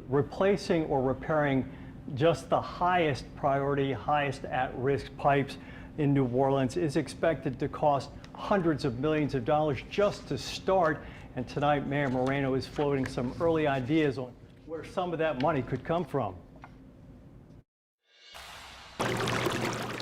replacing or repairing just the highest priority, highest at-risk pipes in New Orleans is expected to cost hundreds of millions of dollars just to start. And tonight, Mayor Moreno is floating some early ideas on where some of that money could come from.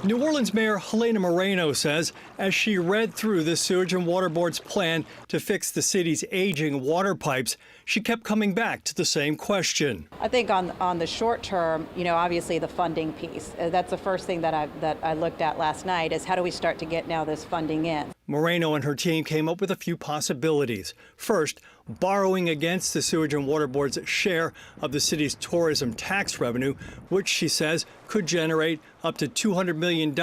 New Orleans Mayor Helena Moreno says as she read through the Sewage and Water Board's plan to fix the city's aging water pipes, she kept coming back to the same question. I think on the short term, obviously the funding piece. That's the first thing that I looked at last night is how do we start to get now this funding in? Moreno and her team came up with a few possibilities. First, borrowing against the Sewage and Water Board's share of the city's tourism tax revenue, which she says could generate up to $200 million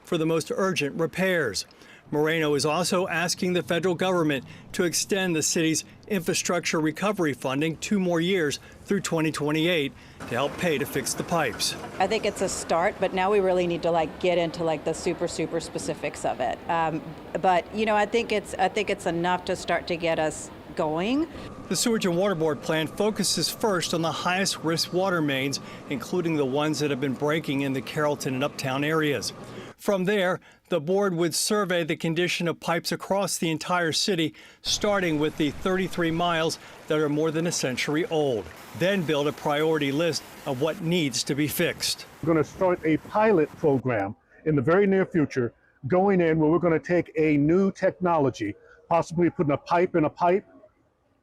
for the most urgent repairs. Moreno is also asking the federal government to extend the city's infrastructure recovery funding 2 more years through 2028 to help pay to fix the pipes. I think it's a start, but now we really need to get into the super specifics of it. But I think it's enough to start to get us going. The Sewage and Water Board plan focuses first on the highest risk water mains, including the ones that have been breaking in the Carrollton and Uptown areas. From there, the board would survey the condition of pipes across the entire city, starting with the 33 miles that are more than a century old. Then build a priority list of what needs to be fixed. We're going to start a pilot program in the very near future, going in where we're going to take a new technology, possibly putting a pipe in a pipe,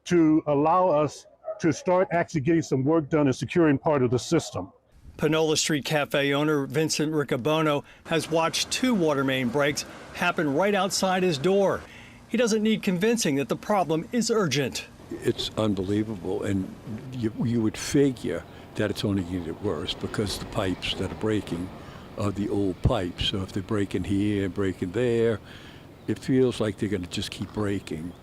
to allow us to start actually getting some work done and securing part of the system. Panola Street Cafe owner Vincent Riccobono has watched 2 water main breaks happen right outside his door. He doesn't need convincing that the problem is urgent. It's unbelievable, and you would figure that it's only going to get worse because the pipes that are breaking are the old pipes. So if they're breaking here and breaking there, it feels like they're going to just keep breaking.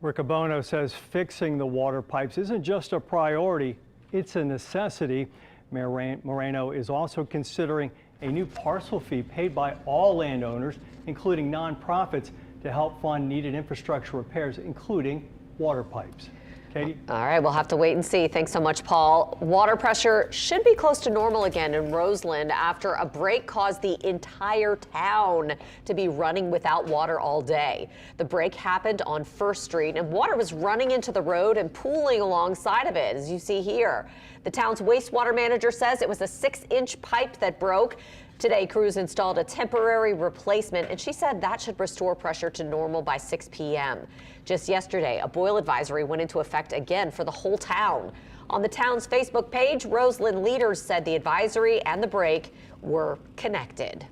Riccobono says fixing the water pipes isn't just a priority, it's a necessity. Mayor Moreno is also considering a new parcel fee paid by all landowners, including nonprofits, to help fund needed infrastructure repairs, including water pipes. Katie? All right, we'll have to wait and see. Thanks so much, Paul. Water pressure should be close to normal again in Roseland after a break caused the entire town to be running without water all day. The break happened on 1st Street, and water was running into the road and pooling alongside of it, as you see here. The town's wastewater manager says it was a 6-inch pipe that broke. Today, crews installed a temporary replacement, and she said that should restore pressure to normal by 6 p.m. Just yesterday, a boil advisory went into effect again for the whole town. On the town's Facebook page, Roseland leaders said the advisory and the break were connected.